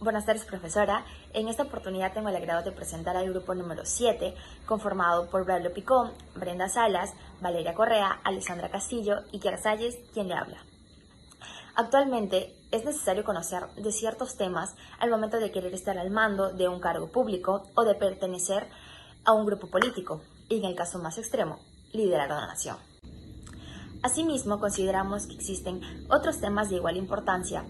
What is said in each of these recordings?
Buenas tardes, profesora. En esta oportunidad tengo el agrado de presentar al grupo número 7, conformado por Braulio Picón, Brenda Salas, Valeria Correa, Alessandra Castillo y Kiara Salles, quien le habla. Actualmente es necesario conocer de ciertos temas al momento de querer estar al mando de un cargo público o de pertenecer a un grupo político, y en el caso más extremo, liderar una nación. Asimismo, consideramos que existen otros temas de igual importancia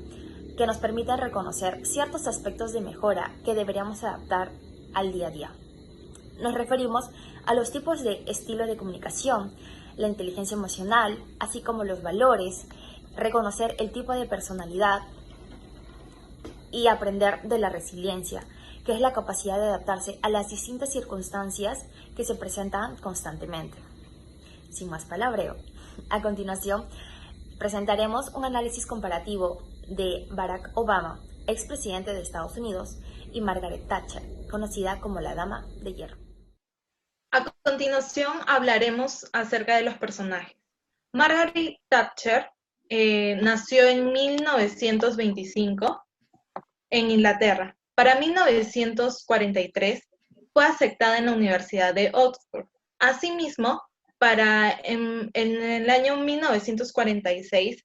que nos permiten reconocer ciertos aspectos de mejora que deberíamos adaptar al día a día. Nos referimos a los tipos de estilo de comunicación, la inteligencia emocional, así como los valores, reconocer el tipo de personalidad y aprender de la resiliencia, que es la capacidad de adaptarse a las distintas circunstancias que se presentan constantemente. Sin más palabreo, a continuación presentaremos un análisis comparativo de Barack Obama, expresidente de Estados Unidos, y Margaret Thatcher, conocida como la Dama de Hierro. A continuación hablaremos acerca de los personajes. Margaret Thatcher nació en 1925 en Inglaterra. Para 1943 fue aceptada en la Universidad de Oxford. Asimismo, en el año 1946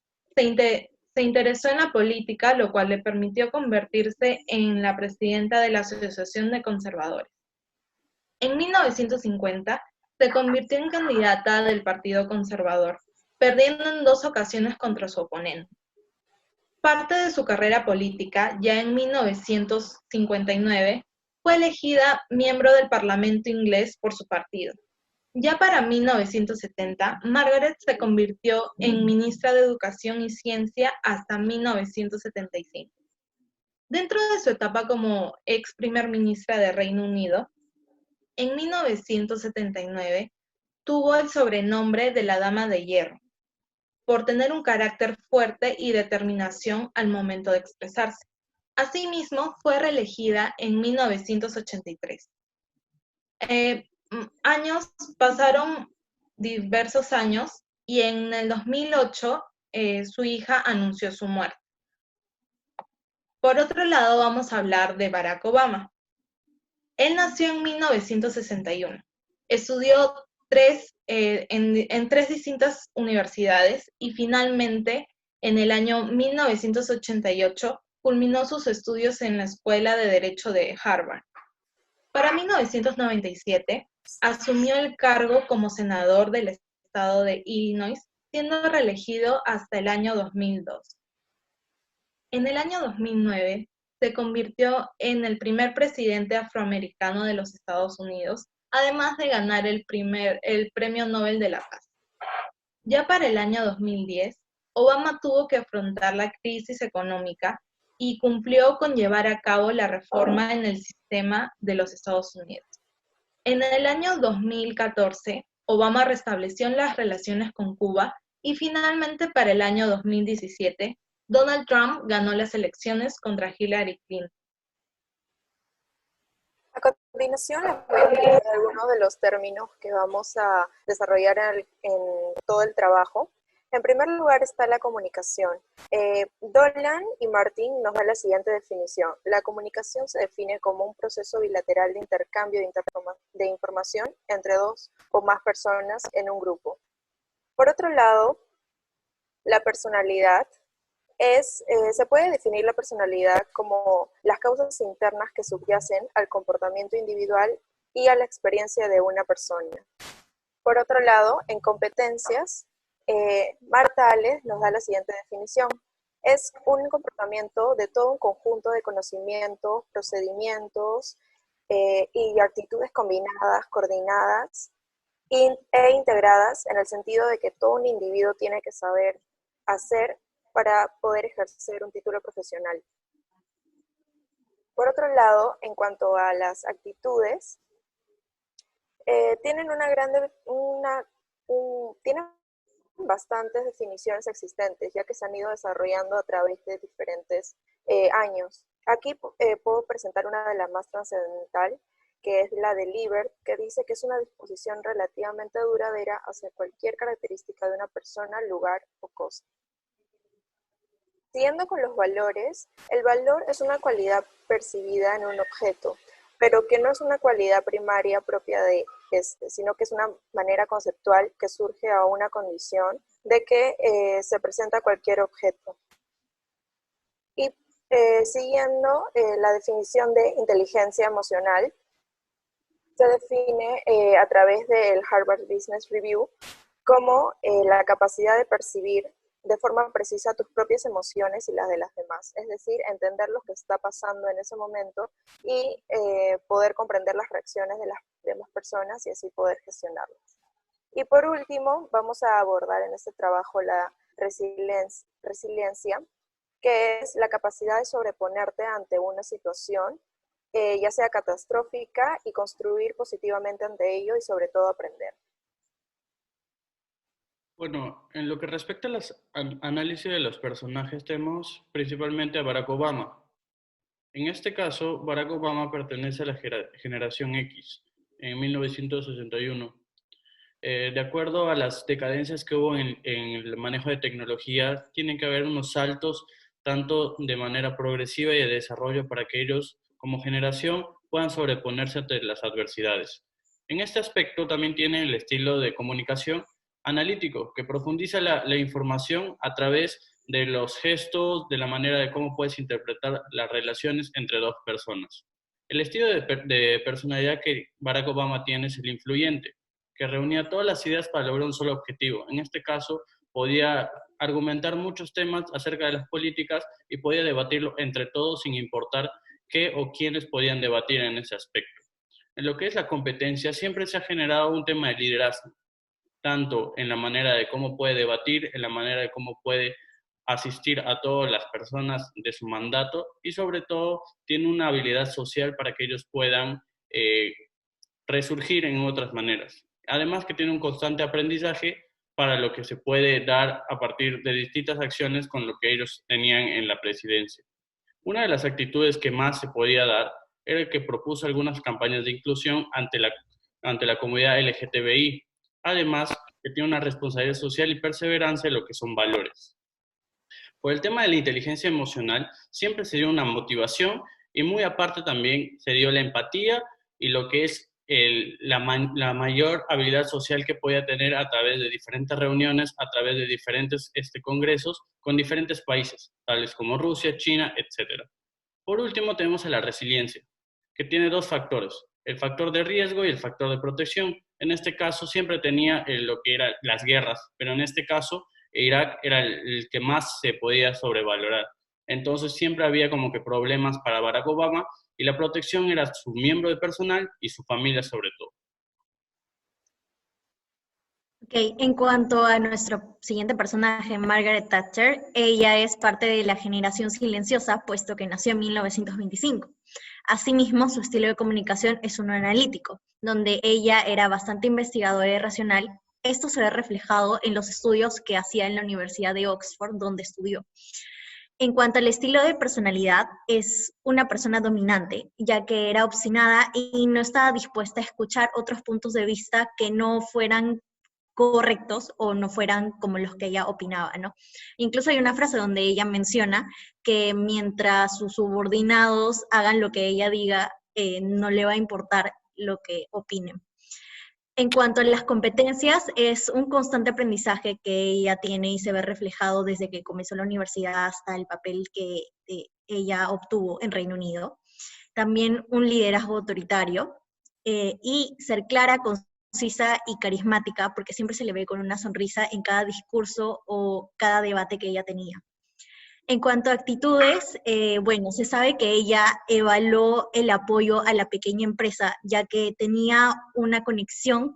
se interesó en la política, lo cual le permitió convertirse en la presidenta de la Asociación de Conservadores. En 1950 se convirtió en candidata del Partido Conservador, perdiendo en 2 ocasiones contra su oponente. Parte de su carrera política, ya en 1959, fue elegida miembro del Parlamento inglés por su partido. Ya para 1970, Margaret se convirtió en ministra de Educación y Ciencia hasta 1975. Dentro de su etapa como ex primer ministra de Reino Unido, en 1979 tuvo el sobrenombre de la Dama de Hierro, por tener un carácter fuerte y determinación al momento de expresarse. Asimismo, fue reelegida en 1983. Pasaron diversos años y en el 2008 su hija anunció su muerte. Por otro lado, vamos a hablar de Barack Obama. Él nació en 1961. Estudió en 3 distintas universidades y finalmente en el año 1988 culminó sus estudios en la Escuela de Derecho de Harvard. Para 1997 asumió el cargo como senador del estado de Illinois, siendo reelegido hasta el año 2002. En el año 2009 se convirtió en el primer presidente afroamericano de los Estados Unidos, además de ganar el Premio Nobel de la Paz. Ya para el año 2010, Obama tuvo que afrontar la crisis económica y cumplió con llevar a cabo la reforma en el sistema de los Estados Unidos. En el año 2014, Obama restableció las relaciones con Cuba y finalmente para el año 2017, Donald Trump ganó las elecciones contra Hillary Clinton. A continuación les voy a explicar algunos de los términos que vamos a desarrollar en todo el trabajo. En primer lugar está la comunicación. Dolan y Martin nos dan la siguiente definición. La comunicación se define como un proceso bilateral de intercambio de información entre 2 o más personas en un grupo. Por otro lado, la personalidad. Se puede definir la personalidad como las causas internas que subyacen al comportamiento individual y a la experiencia de una persona. Por otro lado, en competencias, Marta Ales nos da la siguiente definición. Es un comportamiento de todo un conjunto de conocimientos, procedimientos y actitudes combinadas, coordinadas e integradas en el sentido de que todo un individuo tiene que saber hacer para poder ejercer un título profesional. Por otro lado, en cuanto a las actitudes, tienen tienen bastantes definiciones existentes, ya que se han ido desarrollando a través de diferentes años. Aquí puedo presentar una de las más trascendental, que es la de Libert, que dice que es una disposición relativamente duradera hacia cualquier característica de una persona, lugar o cosa. Siguiendo con los valores, el valor es una cualidad percibida en un objeto, pero que no es una cualidad primaria propia de este, sino que es una manera conceptual que surge a una condición de que se presenta cualquier objeto. Y siguiendo la definición de inteligencia emocional, se define a través del Harvard Business Review como la capacidad de percibir de forma precisa tus propias emociones y las de las demás, es decir, entender lo que está pasando en ese momento y poder comprender las reacciones de las demás personas y así poder gestionarlas. Y por último, vamos a abordar en este trabajo la resiliencia, que es la capacidad de sobreponerte ante una situación, ya sea catastrófica, y construir positivamente ante ello y sobre todo aprender. Bueno, en lo que respecta a los análisis de los personajes, tenemos principalmente a Barack Obama. En este caso, Barack Obama pertenece a la generación X, en 1961. De acuerdo a las decadencias que hubo en el manejo de tecnología, tienen que haber unos saltos tanto de manera progresiva y de desarrollo para que ellos, como generación, puedan sobreponerse ante las adversidades. En este aspecto también tiene el estilo de comunicación analítico, que profundiza la información a través de los gestos, de la manera de cómo puedes interpretar las relaciones entre dos personas. El estilo de personalidad que Barack Obama tiene es el influyente, que reunía todas las ideas para lograr un solo objetivo. En este caso, podía argumentar muchos temas acerca de las políticas y podía debatirlo entre todos sin importar qué o quiénes podían debatir en ese aspecto. En lo que es la competencia, siempre se ha generado un tema de liderazgo, tanto en la manera de cómo puede debatir, en la manera de cómo puede asistir a todas las personas de su mandato y sobre todo tiene una habilidad social para que ellos puedan resurgir en otras maneras. Además que tiene un constante aprendizaje para lo que se puede dar a partir de distintas acciones con lo que ellos tenían en la presidencia. Una de las actitudes que más se podía dar era el que propuso algunas campañas de inclusión ante la comunidad LGTBI. Además, que tiene una responsabilidad social y perseverancia en lo que son valores. Por el tema de la inteligencia emocional, siempre se dio una motivación y muy aparte también se dio la empatía y lo que es la mayor habilidad social que podía tener a través de diferentes reuniones, a través de diferentes congresos con diferentes países, tales como Rusia, China, etc. Por último, tenemos a la resiliencia, que tiene dos factores, el factor de riesgo y el factor de protección. En este caso siempre tenía lo que eran las guerras, pero en este caso Irak era el que más se podía sobrevalorar. Entonces siempre había como que problemas para Barack Obama y la protección era su miembro de personal y su familia sobre todo. Ok, en cuanto a nuestro siguiente personaje, Margaret Thatcher, ella es parte de la generación silenciosa, puesto que nació en 1925. Asimismo, su estilo de comunicación es uno analítico, donde ella era bastante investigadora y racional. Esto se ve reflejado en los estudios que hacía en la Universidad de Oxford, donde estudió. En cuanto al estilo de personalidad, es una persona dominante, ya que era obstinada y no estaba dispuesta a escuchar otros puntos de vista que no fueran correctos o no fueran como los que ella opinaba, ¿no? Incluso hay una frase donde ella menciona que mientras sus subordinados hagan lo que ella diga, no le va a importar lo que opinen. En cuanto a las competencias, es un constante aprendizaje que ella tiene y se ve reflejado desde que comenzó la universidad hasta el papel que ella obtuvo en Reino Unido. También un liderazgo autoritario y ser clara, concisa y carismática, porque siempre se le ve con una sonrisa en cada discurso o cada debate que ella tenía. En cuanto a actitudes, bueno, se sabe que ella evaluó el apoyo a la pequeña empresa, ya que tenía una conexión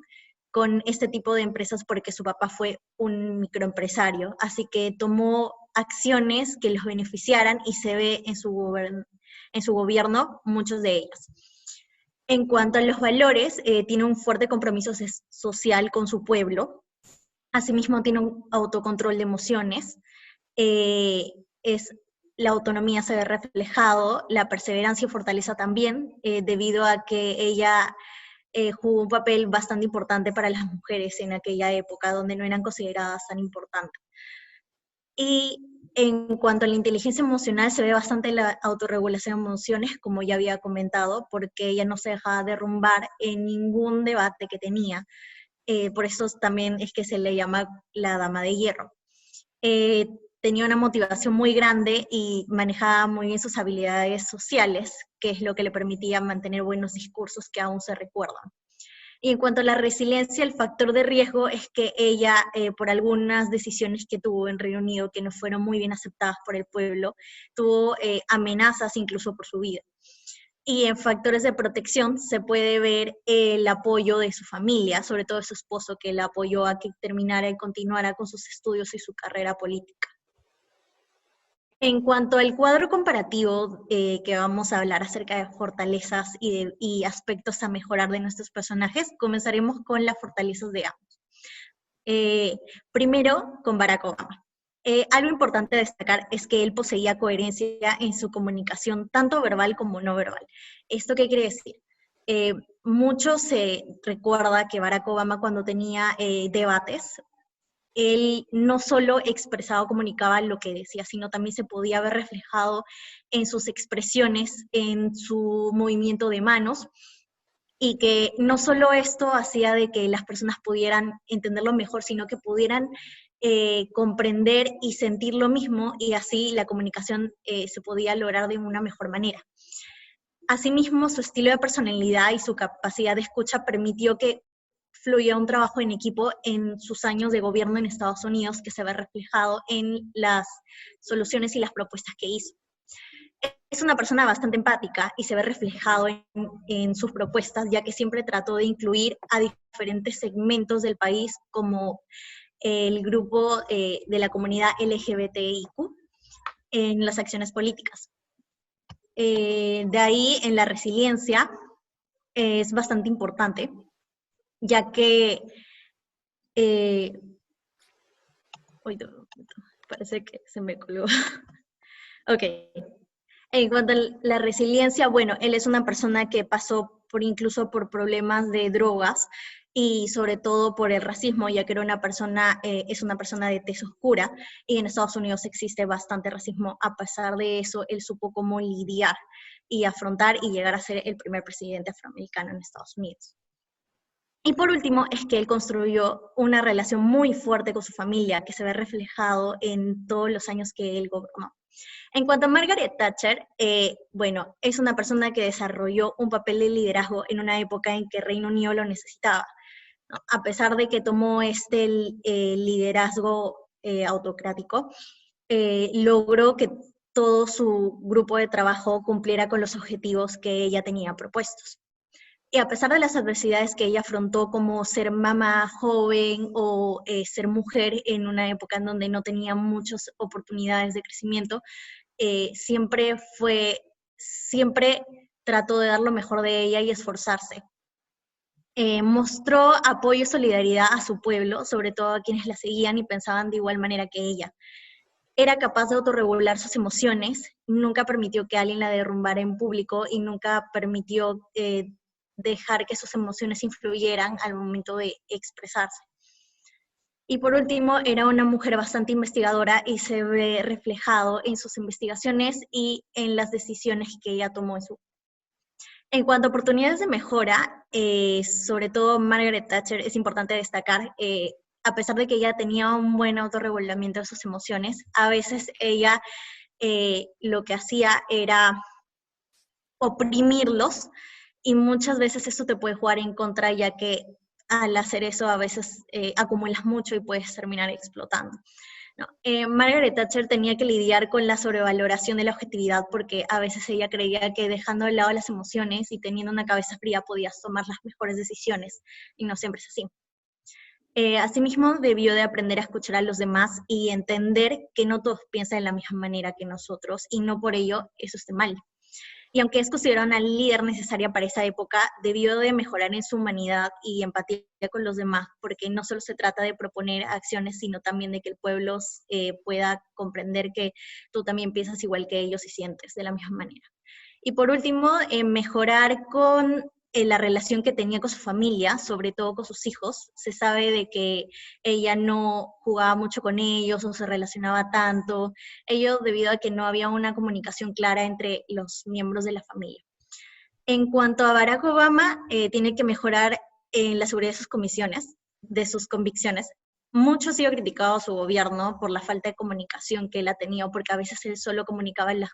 con este tipo de empresas porque su papá fue un microempresario, así que tomó acciones que los beneficiaran y se ve en su gobierno muchos de ellas. En cuanto a los valores, tiene un fuerte compromiso social con su pueblo, asimismo tiene un autocontrol de emociones, la autonomía se ve reflejado, la perseverancia y fortaleza también, debido a que ella jugó un papel bastante importante para las mujeres en aquella época, donde no eran consideradas tan importantes. Y En cuanto a la inteligencia emocional, se ve bastante la autorregulación de emociones, como ya había comentado, porque ella no se dejaba derrumbar en ningún debate que tenía. Por eso también es que se le llama la dama de hierro. Tenía una motivación muy grande y manejaba muy bien sus habilidades sociales, que es lo que le permitía mantener buenos discursos que aún se recuerdan. Y en cuanto a la resiliencia, el factor de riesgo es que ella, por algunas decisiones que tuvo en Reino Unido que no fueron muy bien aceptadas por el pueblo, tuvo amenazas incluso por su vida. Y en factores de protección se puede ver el apoyo de su familia, sobre todo de su esposo, que la apoyó a que terminara y continuara con sus estudios y su carrera política. En cuanto al cuadro comparativo que vamos a hablar acerca de fortalezas y aspectos a mejorar de nuestros personajes, comenzaremos con las fortalezas de ambos. Primero, con Barack Obama. Algo importante a destacar es que él poseía coherencia en su comunicación, tanto verbal como no verbal. ¿Esto qué quiere decir? Mucho se recuerda que Barack Obama, cuando tenía debates, él no solo expresaba o comunicaba lo que decía, sino también se podía ver reflejado en sus expresiones, en su movimiento de manos, y que no solo esto hacía de que las personas pudieran entenderlo mejor, sino que pudieran comprender y sentir lo mismo, y así la comunicación se podía lograr de una mejor manera. Asimismo, su estilo de personalidad y su capacidad de escucha permitió que fluía un trabajo en equipo en sus años de gobierno en Estados Unidos, que se ve reflejado en las soluciones y las propuestas que hizo. Es una persona bastante empática y se ve reflejado en sus propuestas, ya que siempre trató de incluir a diferentes segmentos del país, como el grupo de la comunidad LGBTIQ, en las acciones políticas. De ahí, en la resiliencia, es bastante importante, ya que parece que se me colgó. Ok. En cuanto a la resiliencia, bueno, él es una persona que pasó incluso por problemas de drogas y sobre todo por el racismo, ya que era es una persona de tez oscura, y en Estados Unidos existe bastante racismo. A pesar de eso, él supo cómo lidiar y afrontar y llegar a ser el primer presidente afroamericano en Estados Unidos. Y por último, es que él construyó una relación muy fuerte con su familia, que se ve reflejado en todos los años que él gobernó. En cuanto a Margaret Thatcher, bueno, es una persona que desarrolló un papel de liderazgo en una época en que Reino Unido lo necesitaba, ¿no? A pesar de que tomó este liderazgo autocrático, logró que todo su grupo de trabajo cumpliera con los objetivos que ella tenía propuestos. Y a pesar de las adversidades que ella afrontó, como ser mamá joven o ser mujer en una época en donde no tenía muchas oportunidades de crecimiento, siempre trató de dar lo mejor de ella y esforzarse. Mostró apoyo y solidaridad a su pueblo, sobre todo a quienes la seguían y pensaban de igual manera que ella. Era capaz de autorregular sus emociones, nunca permitió que alguien la derrumbara en público y nunca permitió dejar que sus emociones influyeran al momento de expresarse. Y por último, era una mujer bastante investigadora y se ve reflejado en sus investigaciones y en las decisiones que ella tomó en su... En cuanto a oportunidades de mejora, sobre todo Margaret Thatcher, es importante destacar, a pesar de que ella tenía un buen autorregulamiento de sus emociones, a veces ella lo que hacía era oprimirlos, y muchas veces eso te puede jugar en contra, ya que al hacer eso a veces acumulas mucho y puedes terminar explotando, ¿no? Margaret Thatcher tenía que lidiar con la sobrevaloración de la objetividad, porque a veces ella creía que dejando de lado las emociones y teniendo una cabeza fría podías tomar las mejores decisiones, y no siempre es así. Asimismo, debió de aprender a escuchar a los demás y entender que no todos piensan de la misma manera que nosotros, y no por ello eso esté mal. Y aunque es considerada una líder necesaria para esa época, debió de mejorar en su humanidad y empatía con los demás, porque no solo se trata de proponer acciones, sino también de que el pueblo pueda comprender que tú también piensas igual que ellos y sientes de la misma manera. Y por último, mejorar con la relación que tenía con su familia, sobre todo con sus hijos. Se sabe de que ella no jugaba mucho con ellos o se relacionaba tanto, ello debido a que no había una comunicación clara entre los miembros de la familia. En cuanto a Barack Obama, tiene que mejorar en la seguridad de sus comisiones, de sus convicciones. Mucho ha sido criticado a su gobierno por la falta de comunicación que él ha tenido, porque a veces él solo comunicaba las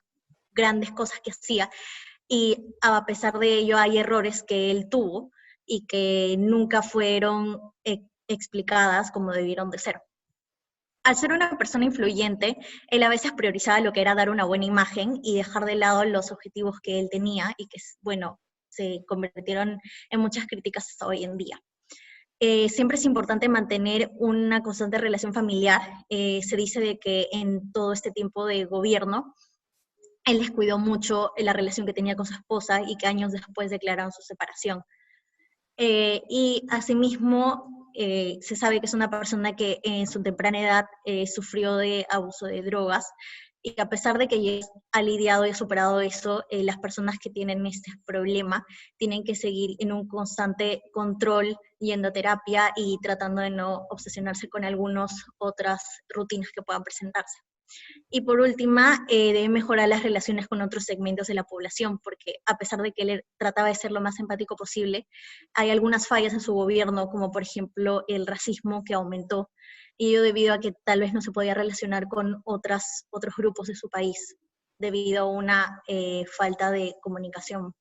grandes cosas que hacía, y a pesar de ello hay errores que él tuvo y que nunca fueron explicadas como debieron de ser. Al ser una persona influyente, él a veces priorizaba lo que era dar una buena imagen y dejar de lado los objetivos que él tenía y que, bueno, se convirtieron en muchas críticas hasta hoy en día. Siempre es importante mantener una constante relación familiar. Se dice de que en todo este tiempo de gobierno, él descuidó mucho la relación que tenía con su esposa y que años después declararon su separación. Y asimismo, se sabe que es una persona que en su temprana edad sufrió de abuso de drogas, y que a pesar de que ya ha lidiado y ha superado eso, las personas que tienen este problema tienen que seguir en un constante control, yendo a terapia y tratando de no obsesionarse con algunas otras rutinas que puedan presentarse. Y por última, debe mejorar las relaciones con otros segmentos de la población, porque a pesar de que él trataba de ser lo más empático posible, hay algunas fallas en su gobierno, como por ejemplo el racismo que aumentó, y ello debido a que tal vez no se podía relacionar con otros grupos de su país, debido a una falta de comunicación.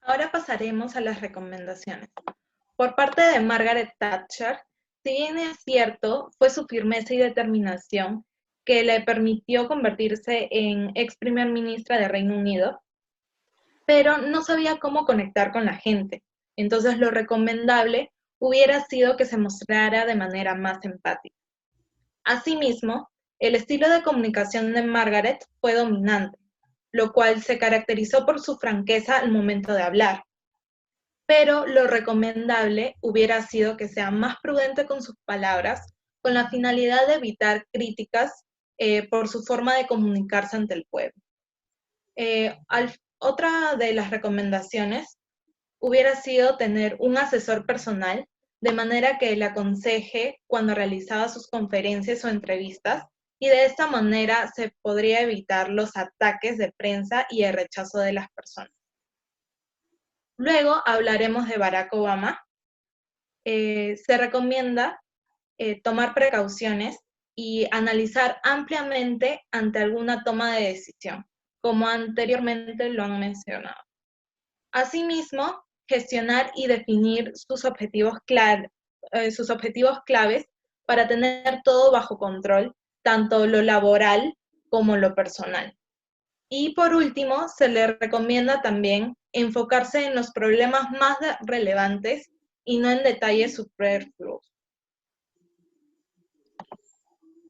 Ahora pasaremos a las recomendaciones. Por parte de Margaret Thatcher, si bien es cierto, fue su firmeza y determinación que le permitió convertirse en ex primer ministra de Reino Unido, pero no sabía cómo conectar con la gente. Entonces lo recomendable hubiera sido que se mostrara de manera más empática. Asimismo, el estilo de comunicación de Margaret fue dominante, lo cual se caracterizó por su franqueza al momento de hablar. Pero lo recomendable hubiera sido que sea más prudente con sus palabras, con la finalidad de evitar críticas por su forma de comunicarse ante el pueblo. Otra de las recomendaciones hubiera sido tener un asesor personal, de manera que le aconseje cuando realizaba sus conferencias o entrevistas, y de esta manera se podría evitar los ataques de prensa y el rechazo de las personas. Luego hablaremos de Barack Obama. Se recomienda tomar precauciones y analizar ampliamente ante alguna toma de decisión, como anteriormente lo han mencionado. Asimismo, gestionar y definir sus objetivos claves para tener todo bajo control, tanto lo laboral como lo personal. Y por último, se le recomienda también enfocarse en los problemas más relevantes y no en detalles superfluos.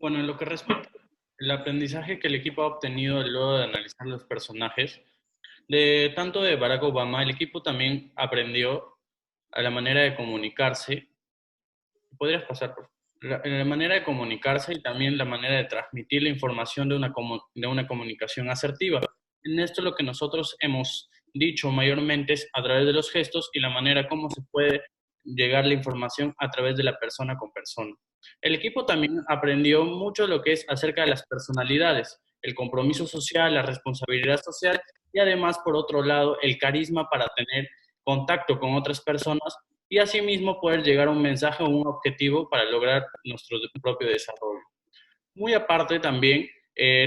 Bueno, en lo que respecta al aprendizaje que el equipo ha obtenido luego de analizar los personajes, tanto de Barack Obama, el equipo también aprendió a la manera de comunicarse. ¿Podrías pasar, por favor? La manera de comunicarse y también la manera de transmitir la información de una comunicación asertiva. En esto lo que nosotros hemos dicho mayormente es a través de los gestos y la manera como se puede llegar la información a través de la persona con persona. El equipo también aprendió mucho lo que es acerca de las personalidades, el compromiso social, la responsabilidad social y además, por otro lado, el carisma para tener contacto con otras personas y asimismo poder llegar a un mensaje o un objetivo para lograr nuestro propio desarrollo. Muy aparte también,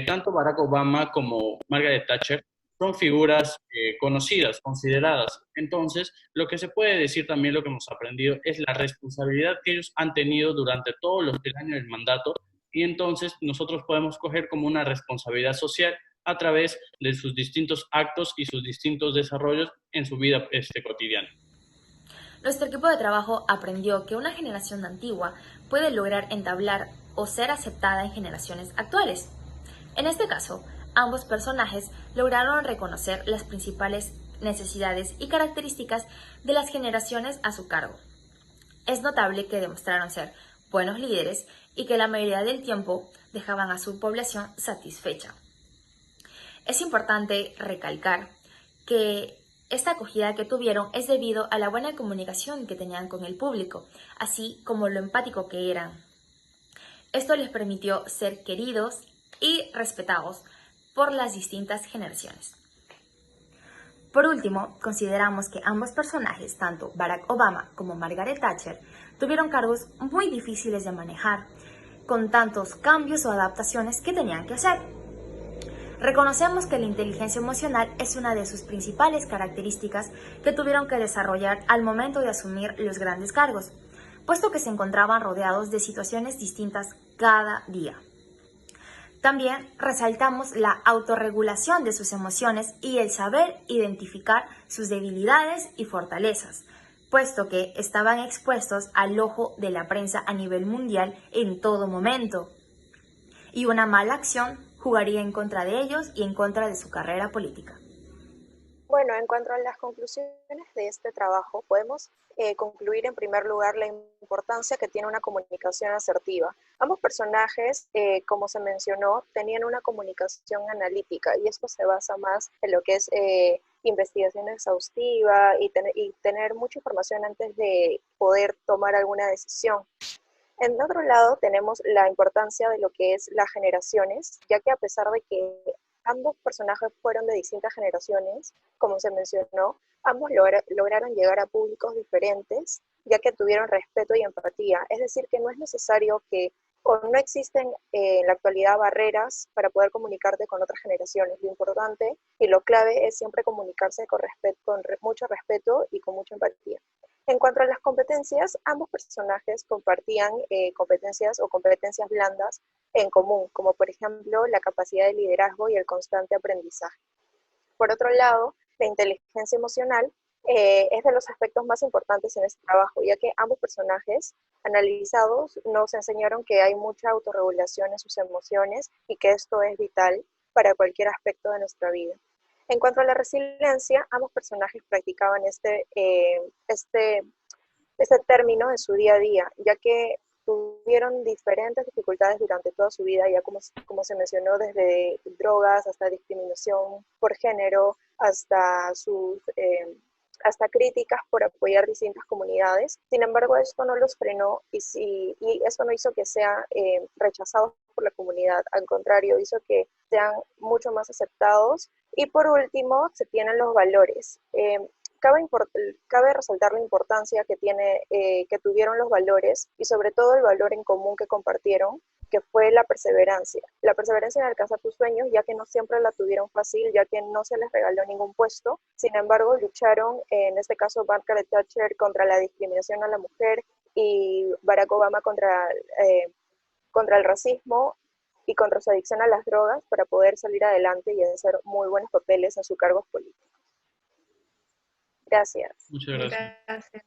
tanto Barack Obama como Margaret Thatcher son figuras conocidas, consideradas. Entonces, lo que se puede decir también, lo que hemos aprendido, es la responsabilidad que ellos han tenido durante todo el año del mandato, y entonces nosotros podemos coger como una responsabilidad social a través de sus distintos actos y sus distintos desarrollos en su vida cotidiana. Nuestro equipo de trabajo aprendió que una generación antigua puede lograr entablar o ser aceptada en generaciones actuales. En este caso, ambos personajes lograron reconocer las principales necesidades y características de las generaciones a su cargo. Es notable que demostraron ser buenos líderes y que la mayoría del tiempo dejaban a su población satisfecha. Es importante recalcar que Esta acogida que tuvieron es debido a la buena comunicación que tenían con el público, así como lo empático que eran. Esto les permitió ser queridos y respetados por las distintas generaciones. Por último, consideramos que ambos personajes, tanto Barack Obama como Margaret Thatcher, tuvieron cargos muy difíciles de manejar, con tantos cambios o adaptaciones que tenían que hacer. Reconocemos que la inteligencia emocional es una de sus principales características que tuvieron que desarrollar al momento de asumir los grandes cargos, puesto que se encontraban rodeados de situaciones distintas cada día. También resaltamos la autorregulación de sus emociones y el saber identificar sus debilidades y fortalezas, puesto que estaban expuestos al ojo de la prensa a nivel mundial en todo momento. Y una mala acción jugaría en contra de ellos y en contra de su carrera política. Bueno, en cuanto a las conclusiones de este trabajo, podemos concluir en primer lugar la importancia que tiene una comunicación asertiva. Ambos personajes, como se mencionó, tenían una comunicación analítica y esto se basa más en lo que es investigación exhaustiva y tener mucha información antes de poder tomar alguna decisión. En otro lado, tenemos la importancia de lo que es las generaciones, ya que a pesar de que ambos personajes fueron de distintas generaciones, como se mencionó, ambos lograron llegar a públicos diferentes, ya que tuvieron respeto y empatía. Es decir, que no es necesario o no existen en la actualidad barreras para poder comunicarte con otras generaciones. Lo importante y lo clave es siempre comunicarse con mucho respeto y con mucha empatía. En cuanto a las competencias, ambos personajes compartían competencias blandas en común, como por ejemplo la capacidad de liderazgo y el constante aprendizaje. Por otro lado, la inteligencia emocional es de los aspectos más importantes en este trabajo, ya que ambos personajes analizados nos enseñaron que hay mucha autorregulación en sus emociones y que esto es vital para cualquier aspecto de nuestra vida. En cuanto a la resiliencia, ambos personajes practicaban este término en su día a día, ya que tuvieron diferentes dificultades durante toda su vida, ya como se mencionó, desde drogas hasta discriminación por género, hasta críticas por apoyar distintas comunidades. Sin embargo, esto no los frenó y eso no hizo que sean rechazados por la comunidad. Al contrario, hizo que sean mucho más aceptados. Y por último, se tienen los valores. Cabe resaltar la importancia que tuvieron los valores y sobre todo el valor en común que compartieron, que fue la perseverancia. La perseverancia en alcanzar tus sueños, ya que no siempre la tuvieron fácil, ya que no se les regaló ningún puesto. Sin embargo, lucharon, en este caso Margaret Thatcher, contra la discriminación a la mujer y Barack Obama contra el racismo y contra su adicción a las drogas para poder salir adelante y hacer muy buenos papeles en sus cargos políticos. Gracias. Muchas gracias. Gracias.